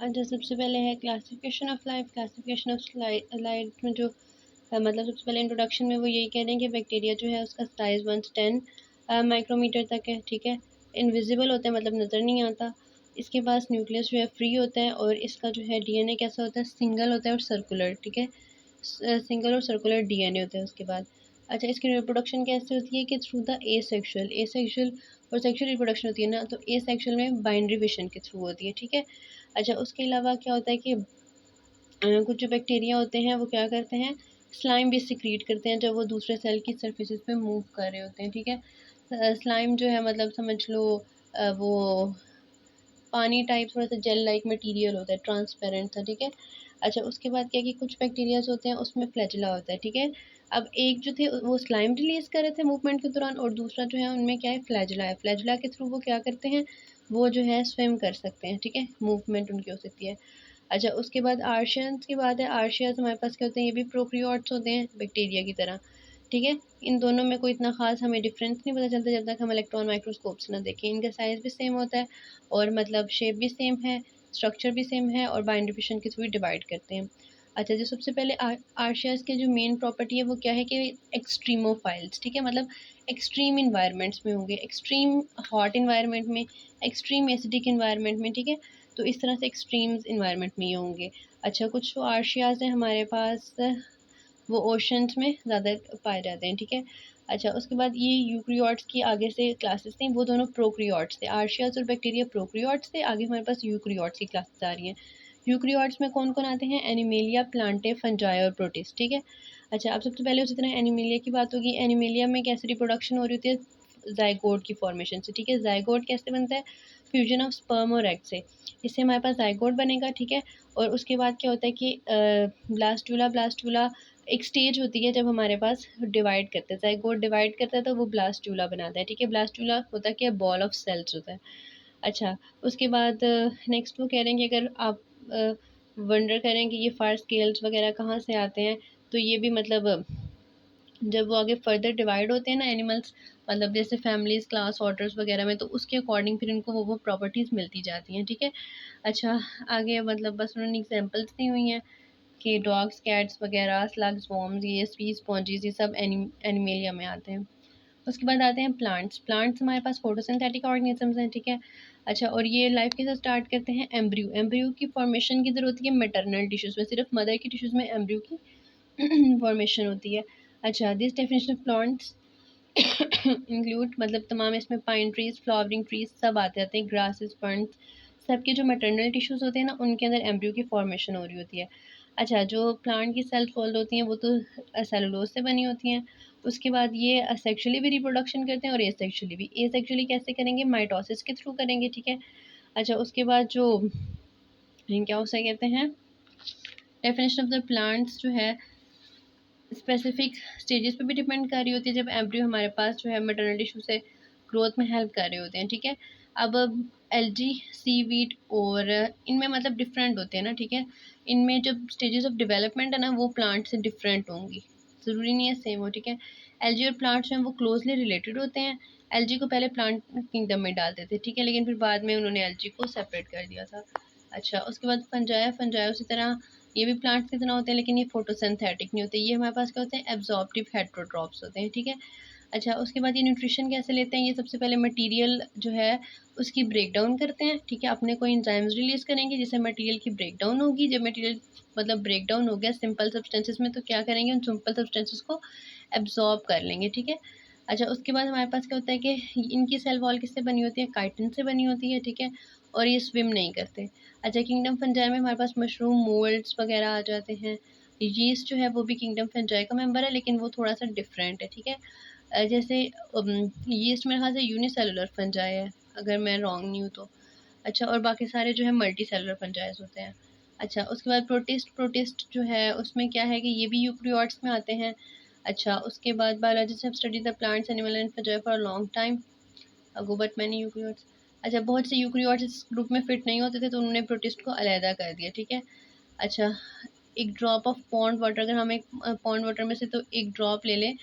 अच्छा, सबसे पहले है classification of life. Classification of life में जो मतलब सबसे पहले इंट्रोडक्शन में वो यही कह रहे हैं कि बैक्टीरिया जो है उसका साइज़ 1 से 10 माइक्रोमीटर तक है, ठीक है। इनविजिबल होता है, मतलब नज़र नहीं आता। इसके पास न्यूक्लियस जो है फ्री होता है, और इसका जो है डीएनए कैसा होता है, सिंगल होता है और सर्कुलर, ठीक है। सिंगल और सर्कुलर डीएनए होता है उसके बाद। अच्छा, इसकी रिप्रोडक्शन कैसे होती है कि थ्रू द ए सेक्शुअल और सेक्शुअल रिप्रोडक्शन होती है ना, तो ए सेक्शुअल में बाइनरी विशन के थ्रू होती है, ठीक है। अच्छा, उसके अलावा क्या होता है कि कुछ जो बैक्टीरिया होते हैं वो क्या करते हैं, स्लाइम भी सिक्रीट करते हैं जब वो दूसरे सेल की सरफेसेस पे मूव कर रहे होते हैं, ठीक है। स्लाइम जो है मतलब समझ लो वो पानी टाइप थोड़ा सा जेल लाइक मटेरियल होता है, ट्रांसपेरेंट था, ठीक है। अच्छा, उसके बाद क्या है कि कुछ बैक्टीरियाज होते हैं उसमें फ्लैजिला होता है, ठीक है। अब एक जो थे वो स्लाइम रिलीज कर रहे थे मूवमेंट के दौरान, और दूसरा जो है उनमें क्या है, फ्लैजिला है। फ्लैजिला के थ्रू वो क्या करते हैं, वो जो है स्विम कर सकते हैं, ठीक है, मूवमेंट उनकी हो सकती है। अच्छा, उसके बाद आर्शियंस की बात है। आर्शियंस हमारे पास क्या होते हैं, ये भी प्रोकैरियोट्स होते हैं बैक्टीरिया की तरह, ठीक है। इन दोनों में कोई इतना खास हमें डिफरेंस नहीं पता चलता जब तक हम इलेक्ट्रॉन माइक्रोस्कोप से ना देखें। इनका साइज़ भी सेम होता है, और मतलब शेप भी सेम है, स्ट्रक्चर भी सेम है, और बाइंडर फिशन के थ्रू डिवाइड करते हैं। अच्छा, जो सबसे पहले आर्शियाज के जो मेन प्रॉपर्टी है वो क्या है कि एक्सट्रीमोफाइल्स, ठीक है, मतलब एक्सट्रीम इन्वायरमेंट्स में होंगे, एक्सट्रीम हॉट इन्वायरमेंट में, एक्सट्रीम एसिडिक इन्वायरमेंट में, ठीक है। तो इस तरह से एक्सट्रीम्स इन्वायरमेंट में ही होंगे। अच्छा, कुछ जो आर्शियाज हैं हमारे पास वो ओशंस में ज़्यादा पाए जाते हैं, ठीक है। अच्छा, उसके बाद ये यूक्रियोट्स की आगे से क्लासेस थी, वो दोनों प्रोक्रियोट्स थे। आर्शियाज और बैक्टीरिया प्रोक्रियोट्स थे, आगे हमारे पास यूक्रियोट्स की क्लासेस आ रही हैं। यूक्रियोट्स में कौन कौन आते हैं, एनिमेलिया, प्लांटे, फंजाई और प्रोटिस्ट, ठीक है। अच्छा, अब सबसे पहले उसी तरह एनिमेलिया की बात होगी। एनिमेलिया में कैसे रिप्रोडक्शन हो रही होती है, जाइगोट की फॉर्मेशन से, ठीक है। जाइगोट कैसे बनता है, फ्यूजन ऑफ स्पर्म और एग से, इससे हमारे पास जाइगोट बनेगा, ठीक है। और उसके बाद क्या होता है कि ब्लास्टूला ब्लास्टूला एक स्टेज होती है जब हमारे पास डिवाइड करते हैं, जाइगोट डिवाइड करता है तो वो ब्लास्टूला बनाता है, ठीक है। ब्लास्टूला होता है क्या, बॉल ऑफ सेल्स होता है। अच्छा, उसके बाद नेक्स्ट वो कह रहे हैं कि अगर आप वंडर करें कि ये फायर स्केल्स वगैरह कहाँ से आते हैं, तो ये भी मतलब जब वो आगे फर्दर डिवाइड होते हैं ना एनिमल्स, मतलब जैसे फैमिलीज, क्लास, ऑर्डर्स वगैरह में, तो उसके अकॉर्डिंग फिर इनको वो प्रॉपर्टीज़ मिलती जाती हैं, ठीक है। अच्छा, आगे मतलब बस उन्होंने एग्जांपल्स दी हुई हैं कि डॉग्स, कैट्स वगैरह, स्लग्स, वॉर्म्स, ये स्पॉन्जीज, ये सब एनिमेलिया में आते हैं। उसके बाद आते हैं प्लांट्स। प्लांट्स हमारे पास फोटोसिंथेटिक ऑर्गेनिजम्स हैं, ठीक है। अच्छा, और ये लाइफ के साथ स्टार्ट करते हैं एम्ब्रियो। एम्ब्रियो की फॉर्मेशन किधर होती है, मैटरनल टिश्यूज़ में, सिर्फ मदर की टिश्यूज़ में एम्ब्रियो की फॉर्मेशन होती है। अच्छा, this definition of plants include मतलब तमाम इसमें पाइन ट्रीज, फ्लावरिंग ट्रीज सब आते जाते हैं, ग्रासेस, फर्न्स, सबके जो मैटरनल टिश्यूज़ होते हैं ना उनके अंदर एम्ब्रियो की फॉर्मेशन हो रही होती है। अच्छा, जो प्लांट की सेल फोल्ड होती हैं वो तो सेलुलोज से बनी होती हैं। उसके बाद ये असेक्सुअली भी रिप्रोडक्शन करते हैं और एसेक्सुअली भी। एसेक्सुअली कैसे करेंगे, माइटोसिस के थ्रू करेंगे, ठीक है। अच्छा, उसके बाद जो क्या उसे कहते हैं, डेफिनेशन ऑफ द प्लांट्स जो है स्पेसिफिक स्टेजेस पे भी डिपेंड कर रही होती है, जब एम्ब्रियो हमारे पास जो है मैटरनल टिश्यू से ग्रोथ में हेल्प कर रहे होते हैं, ठीक है। अब एलजी, सीवीड और इनमें मतलब डिफरेंट होते हैं ना, ठीक है। इनमें जब स्टेजेस ऑफ डेवलपमेंट है ना वो प्लांट से डिफरेंट होंगी, ज़रूरी नहीं है सेम हो, ठीक है। एलजी और प्लांट्स जो हैं वो क्लोजली रिलेटेड होते हैं। एलजी को पहले प्लांट किंगडम में डालते थे, ठीक है, लेकिन फिर बाद में उन्होंने एलजी को सेपरेट कर दिया था। अच्छा, उसके बाद फंजाई। फंजाई उसी तरह ये भी प्लांट्स की तरह होते हैं, लेकिन ये फोटोसिंथेटिक नहीं होते, ये हमारे पास क्या होते हैं, एब्जॉर्प्टिव हेटेरोट्रॉप्स होते हैं, ठीक है। अच्छा, उसके बाद ये न्यूट्रिशन कैसे लेते हैं, ये सबसे पहले मटेरियल जो है उसकी ब्रेक डाउन करते हैं, ठीक है। अपने कोई एंजाइम्स रिलीज करेंगे जिससे मटेरियल की ब्रेक डाउन होगी। जब मटेरियल मतलब ब्रेक डाउन हो गया सिंपल सब्सटेंसेस में, तो क्या करेंगे, उन सिंपल सब्सटेंसेस को एब्जॉर्ब कर लेंगे, ठीक है। अच्छा, उसके बाद हमारे पास क्या होता है कि इनकी सेल वॉल किससे बनी होती है, काइटिन से बनी होती है, ठीक है। और ये स्विम नहीं करते। अच्छा, किंगडम फंजाई में हमारे पास मशरूम, मोल्ड्स वगैरह आ जाते हैं। यीस्ट जो है वो भी किंगडम फंजाई का मेंबर है, लेकिन वो थोड़ा सा डिफरेंट है, ठीक है। जैसे यीस्ट मेरे ख्याल से यूनिसेलुलर फंजाई है, अगर मैं रॉन्ग नहीं हूँ तो। अच्छा, और बाकी सारे जो है मल्टी सेलुलर फंजाइज होते हैं। अच्छा, उसके बाद प्रोटिस्ट। प्रोटिस्ट जो है उसमें क्या है कि ये भी यूक्रियोट्स में आते हैं। अच्छा, उसके बाद biologist have studied the plants, animal and fungi for a long time ago but many eukaryotes. अच्छा, बहुत से यूक्रियोट्स इस ग्रुप में फिट नहीं होते थे तो उन्होंने प्रोटिस्ट को अलहदा कर दिया, ठीक है। अच्छा, एक ड्रॉप ऑफ पॉन्ड वाटर, अगर हम एक पॉन्ड वाटर में से तो एक ड्रॉप ले लें,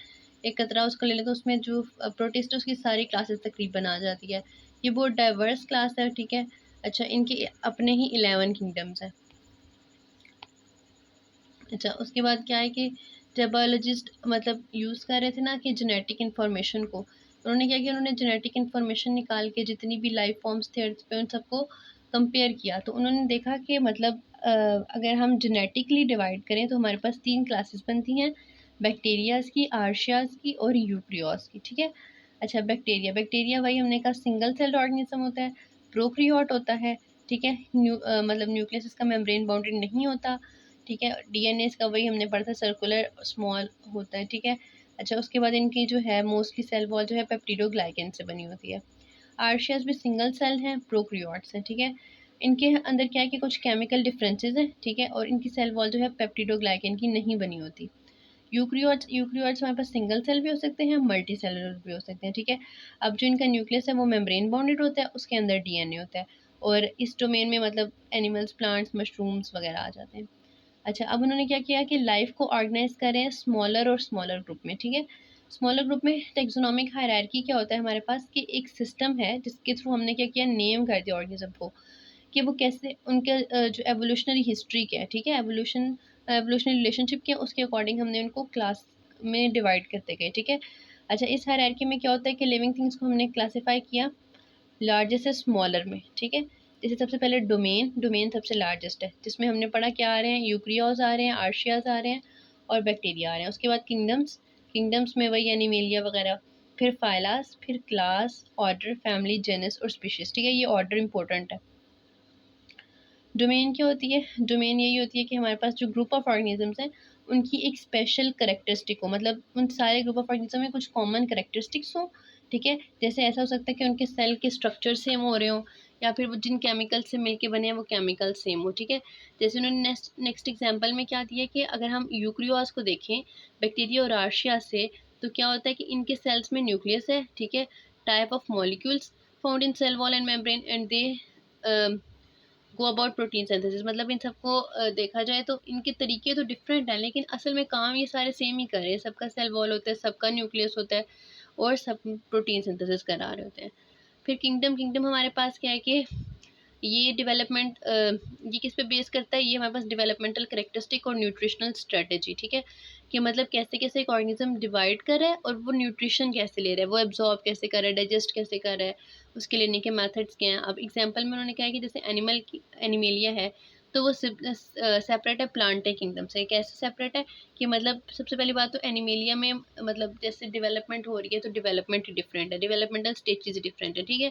एक कतरा उसको ले लें, तो उसमें जो प्रोटिस्ट है उसकी सारी क्लासेस तकरीबन आ जाती है। ये बहुत डाइवर्स क्लास है, ठीक है। अच्छा, इनके अपने ही 11 किंगडम्स हैं। अच्छा, उसके बाद क्या है कि जब बायोलॉजिस्ट मतलब यूज़ कर रहे थे ना कि जेनेटिक इन्फॉर्मेशन को, उन्होंने क्या किया, उन्होंने जेनेटिक इन्फॉर्मेशन निकाल के जितनी भी लाइफ फॉर्म्स थे अर्थ पे उन सबको कंपेयर किया। तो उन्होंने देखा कि मतलब अगर हम जेनेटिकली डिवाइड करें तो हमारे पास 3 क्लासेस बनती हैं, बैक्टीरियाज़ की, आर्शियाज़ की और यूकेरियोट्स की, ठीक है। अच्छा, बैक्टीरिया बैक्टीरिया वही हमने कहा सिंगल सेल्ड ऑर्गेनिज्म होता है, प्रोकैरियोट होता है, ठीक है। मतलब न्यूक्लियस इसका मेम्ब्रेन बाउंडेड नहीं होता, ठीक है। डीएनए इसका वही हमने पढ़ा था सर्कुलर स्मॉल होता है, ठीक है। अच्छा, उसके बाद इनकी जो है मोस्टली सेल वॉल जो है पेप्टिडोग्लाइकेन से बनी होती है। आर्शियास भी सिंगल सेल हैं, प्रोकैरियोट्स हैं, ठीक है। इनके अंदर क्या है कि कुछ केमिकल डिफरेंसेस हैं, ठीक है, और इनकी सेल वॉल जो है पेप्टिडोग्लाइकेन की नहीं बनी होती। यूकेरियोट्स हमारे पास सिंगल सेल भी हो सकते हैं, मल्टी सेलुलर भी हो सकते हैं, ठीक है। अब जो इनका न्यूक्लियस है वो मेम्ब्रेन बाउंडेड होता है, उसके अंदर डीएनए होता है, और इस डोमेन में मतलब एनिमल्स, प्लांट्स, मशरूम्स वगैरह आ जाते हैं। अच्छा, अब उन्होंने क्या किया कि लाइफ को ऑर्गेनाइज करें स्मॉलर और स्मॉलर ग्रुप में, ठीक है। स्मॉलर ग्रुप में टेक्सोनोमिक हायरार्की क्या होता है हमारे पास कि एक सिस्टम है जिसके थ्रू हमने क्या किया, नेम कर दिया ऑर्गेनिज्म को कि वो कैसे उनके जो एवोल्यूशनरी हिस्ट्री क्या है, ठीक है, एवोल्यूशनरी रिलेशनशिप क्या है, उसके अकॉर्डिंग हमने उनको क्लास में डिवाइड करते गए, ठीक है। अच्छा, इस हायरार्की में क्या होता है कि लिविंग थिंग्स को हमने क्लासीफाई किया लार्जेस्ट से स्मॉलर में, ठीक है। जैसे सबसे पहले डोमेन डोमेन सबसे लार्जेस्ट है, जिसमें हमने पढ़ा क्या आ रहे हैं, यूक्रियोज आ रहे हैं, आर्शियाज आ रहे हैं और बैक्टीरिया आ रहे हैं। उसके बाद किंगडम्स, किंगडम्स में वही एनिमेलिया वगैरह, फिर फाइलास, फिर क्लास, ऑर्डर, फैमिली, जेनस और स्पीशीज, ठीक है। ये ऑर्डर इंपॉर्टेंट है। डोमेन क्या होती है, डोमेन यही होती है कि हमारे पास जो ग्रुप ऑफ ऑर्गेनिजम्स हैं उनकी एक स्पेशल करेक्टरिस्टिक हो, मतलब उन सारे ग्रुप ऑफ ऑर्गेनिज्म में कुछ कॉमन करेक्टरिस्टिक्स हो, ठीक है। जैसे ऐसा हो सकता है कि उनके सेल के स्ट्रक्चर सेम हो रहे हो, या फिर वो जिन केमिकल से मिलके बने हैं वो केमिकल सेम हो, ठीक है। जैसे उन्होंने नेक्स्ट एग्जाम्पल में क्या दिया कि अगर हम यूक्रियोस को देखें बैक्टीरिया और आर्शिया से, तो क्या होता है कि इनके सेल्स में न्यूक्लियस है, ठीक है, type of molecules found in cell wall and membrane and they go about protein synthesis, मतलब इन सबको देखा जाए तो इनके तरीके तो डिफरेंट हैं लेकिन असल में काम ये सारे सेम ही कर रहे हैं। सबका सेल वॉल होता है, सबका न्यूक्लियस होता है और सब प्रोटीन सिंथेसिस करा रहे होते हैं। फिर किंगडम, किंगडम हमारे पास क्या है कि ये डेवलपमेंट ये किस पे बेस करता है, ये हमारे पास डेवलपमेंटल करेक्टरिस्टिक और न्यूट्रिशनल स्ट्रेटजी, ठीक है, कि मतलब कैसे कैसे एक ऑर्गेनिज्म डिवाइड कर रहा है और वो न्यूट्रिशन कैसे ले रहा है, वो एब्जॉर्ब कैसे कर रहा है, डाइजेस्ट कैसे कर रहा है, उसके लेने के मेथड्स क्या हैं। अब एग्जांपल में उन्होंने कहा है कि जैसे एनिमल की एनिमेलिया है तो वो सेपरेट है प्लांटे किंगडम से। कैसे सेपरेट है कि मतलब सबसे पहली बात तो एनिमेलिया में मतलब जैसे डेवलपमेंट हो रही है तो डेवलपमेंट डिफरेंट है, डेवलपमेंटल स्टेजेस डिफरेंट है, ठीक है।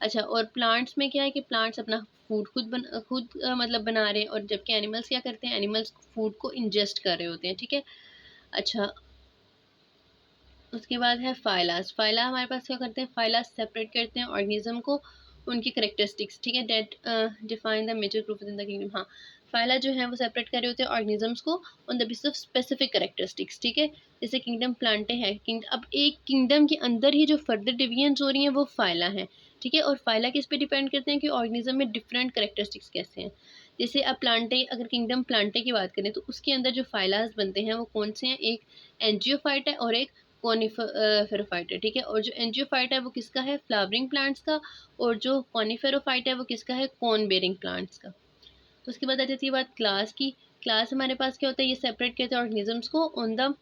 अच्छा, और प्लांट्स में क्या है कि प्लांट्स अपना फूड खुद मतलब बना रहे हैं, और जबकि एनिमल्स क्या करते हैं, एनिमल्स फूड को इंजेस्ट कर रहे होते हैं, ठीक है। अच्छा, उसके बाद है फाइलास, फाइला हमारे पास क्या करते हैं, फाइलास सेपरेट करते हैं ऑर्गेनिज्म को, उनकी करेक्टरिस्टिक्स, ठीक है, that define the major group in the kingdom. हाँ, फाइला जो है वो सेपरेट कर रहे होते हैं ऑर्गेनिजम्स को on the basis of specific characteristics, ठीक है। जैसे किंगडम प्लांटे है, अब एक किंगडम के अंदर ही जो फर्दर डिवीजन हो रही हैं वो फाइला है, ठीक है। और फाइला किस पे डिपेंड करते हैं कि ऑर्गेनिज्म में डिफरेंट करेक्टरिस्टिक्स कैसे हैं। जैसे अब प्लांटे, अगर किंगडम प्लांटे की बात करें तो उसके अंदर जो फाइलास बनते हैं वो कौन से हैं, एक एंजियोफाइट है और एक कॉनिफेरोफाइट है, ठीक है। और जो एंजियोफाइट है वो किसका है, फ्लावरिंग प्लांट्स का, और जो कॉनिफेरोफाइट है वो किसका है, कॉर्न बेरिंग प्लांट्स का। तो उसके बाद आ जाती है बात क्लास की। क्लास हमारे पास क्या होता है, ये सेपरेट करते हैं ऑर्गेनिजम्स को ऑन द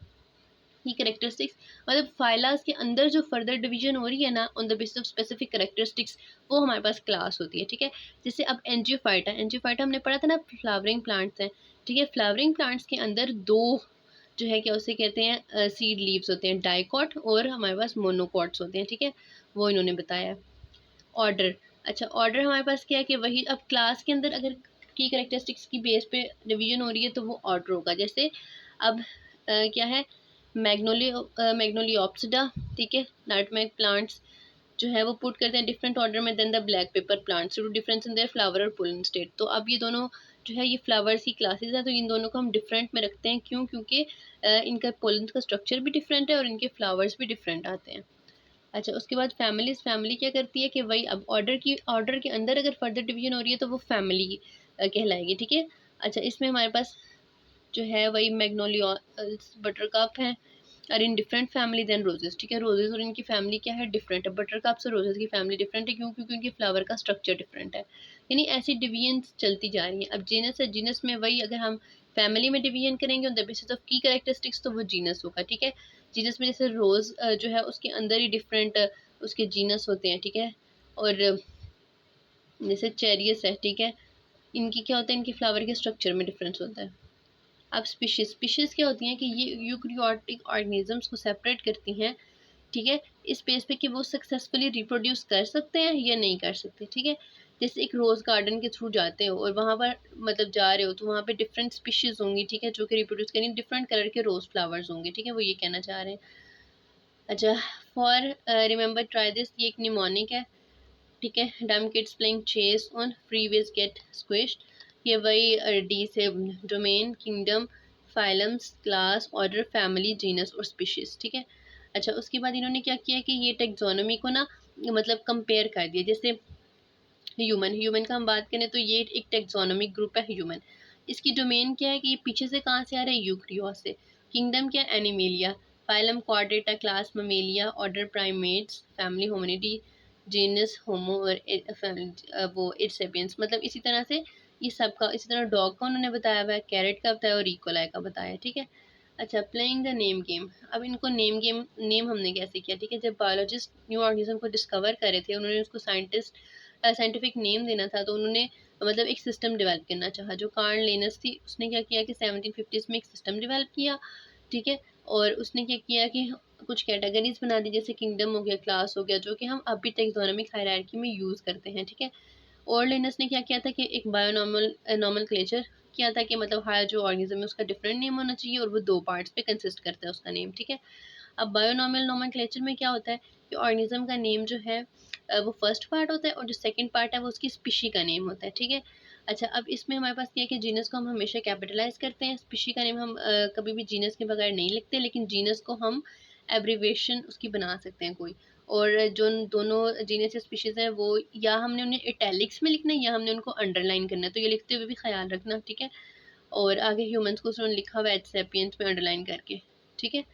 की करेक्टरिस्टिक्स, मतलब फाइलास के अंदर जो फर्दर डिवीजन हो रही है ना on the basis of specific characteristics, वो हमारे पास क्लास होती है, ठीक है। जैसे अब एंजियोफाइटा, एंजियोफाइटा हमने पढ़ा था ना फ्लावरिंग प्लांट्स हैं, ठीक है। फ्लावरिंग प्लांट्स के अंदर दो जो है क्या उसे कहते हैं सीड लीव्स होते हैं, डाइकॉट, और हमारे पास मोनोकॉट्स होते हैं, ठीक है, वो इन्होंने बताया। ऑर्डर, अच्छा ऑर्डर हमारे पास क्या है कि वही, अब क्लास के अंदर अगर की करेक्टरिस्टिक्स की बेस पे डिवीजन हो रही है तो वो ऑर्डर होगा। जैसे अब क्या है, मैग्नोलियोप्सिडा, ठीक है, नटमेग प्लांट्स जो है वो पुट करते हैं डिफरेंट ऑर्डर में then the black paper plants to difference in their flower और पोलन स्टेट। तो अब ये दोनों जो है ये फ्लावर्स की क्लासेस है, तो इन दोनों को हम डिफरेंट में रखते हैं, क्यों, क्योंकि इनका पोलन का स्ट्रक्चर भी डिफरेंट है और इनके फ्लावर्स भी डिफरेंट आते हैं। अच्छा, उसके बाद फैमिलीज, फैमिली क्या करती है कि वही अब ऑर्डर के अंदर अगर फर्दर डिवीजन हो रही है तो वो फैमिली कहलाएगी, ठीक है। अच्छा, इसमें हमारे पास जो है वही मैग्नोलिया बटर कप है और in different family than roses, ठीक है। रोजेस और इनकी फैमिली क्या है, डिफरेंट है। बटर कप से रोजेस की फैमिली डिफरेंट है, क्यों, क्योंकि उनकी फ्लावर का स्ट्रक्चर डिफरेंट है। यानी ऐसी डिवीजन्स चलती जा रही हैं। अब जीनस है, जीनस में वही अगर हम फैमिली में डिवीजन करेंगे ऑन द बेसिस ऑफ की कैरेक्टरिस्टिक्स तो वो जीनस होगा, ठीक है। जीनस में जैसे रोज़ जो है उसके अंदर ही डिफरेंट उसके जीनस होते हैं, ठीक है। और जैसे चेरियस है, ठीक है, इनकी क्या होता है, इनके फ्लावर के स्ट्रक्चर में डिफरेंस होता है। अब स्पीशीज़ क्या होती हैं कि ये यूकैरियोटिक ऑर्गेनिजम्स को सेपरेट करती हैं, ठीक है, इस बेस पे कि वो सक्सेसफुली रिप्रोड्यूस कर सकते हैं या नहीं कर सकते, ठीक है। जैसे एक रोज़ गार्डन के थ्रू जाते हो और वहाँ पर मतलब जा रहे हो तो वहाँ पे डिफरेंट स्पीशीज़ होंगी, ठीक है, जो कि रिप्रोड्यूस करेंगी, डिफरेंट कलर के रोज़ फ्लावर्स होंगे, ठीक है, वो ये कहना चाह रहे हैं। अच्छा, फॉर रिमेंबर ट्राई दिस, ये एक निमोनिक है, ठीक है। Dumb kids playing chess on freeways get squished, ये वही डी से domain, kingdom, phylums, class, order, family, genus और स्पीशीज, ठीक है। अच्छा, उसके बाद इन्होंने क्या किया कि ये टेक्सोनोमी को ना मतलब कंपेयर कर दिया। जैसे ह्यूमन का हम बात करें तो ये एक टेक्सोनोमिक ग्रुप है ह्यूमन। इसकी डोमेन क्या है कि ये पीछे से कहाँ से आ रहा है, यूक्रियोस से। किंगडम क्या, एनिमेलिया। फाइलम क्वाड्रेटा, class Mammalia, order primates, family Hominidae, genus Homo और वो इट्सेपियंस। मतलब इसी तरह से ये सबका, इसी तरह डॉग का उन्होंने बताया हुआ है, कैरेट का बताया और इकोलाई का बताया, ठीक है। अच्छा, प्लेइंग द नेम गेम। अब इनको नेम हमने कैसे किया, ठीक है। जब बायोलॉजिस्ट न्यू ऑर्गेनिज्म को डिस्कवर करे थे, उन्होंने उसको साइंटिफिक नेम देना था, तो उन्होंने मतलब एक सिस्टम डेवलप करना चाहा। जो कार्ल लेनस थी उसने क्या किया कि 1750s में एक सिस्टम डेवलप किया, ठीक है। और उसने क्या किया कि कुछ कैटेगरीज बना दी, जैसे किंगडम हो गया, क्लास हो गया, जो कि हम अभी तक इकोनॉमिक हायरार्की में यूज़ करते हैं, ठीक है। और लिनस ने क्या किया था कि एक बायोनॉर्मल नॉमेनक्लेचर किया था कि मतलब हर जो ऑर्गेनिज्म है उसका डिफरेंट नेम होना चाहिए और वो दो पार्ट्स पे कंसिस्ट करता है उसका नेम, ठीक है। अब बायोनॉर्मल नॉमेनक्लेचर में क्या होता है कि ऑर्गेनिज्म का नेम जो है वो फर्स्ट पार्ट होता है और जो सेकंड पार्ट है वो उसकी स्पीशी का नेम होता है, ठीक है। अच्छा, अब इसमें हमारे पास क्या है कि जीनस को हम हमेशा कैपिटलाइज करते हैं, स्पीशी का नेम हम कभी भी जीनस के बगैर नहीं लिखते, लेकिन जीनस को हम एब्रीवेशन उसकी बना सकते हैं कोई। और जो दोनों जीनस या स्पीशीज़ हैं वो या हमने उन्हें इटैलिक्स में लिखना है या हमने उनको अंडरलाइन करना है, तो ये लिखते हुए भी ख्याल रखना, ठीक है। और आगे ह्यूमंस को उन्होंने लिखा हुआ है एच सेपियंस में अंडरलाइन करके, ठीक है।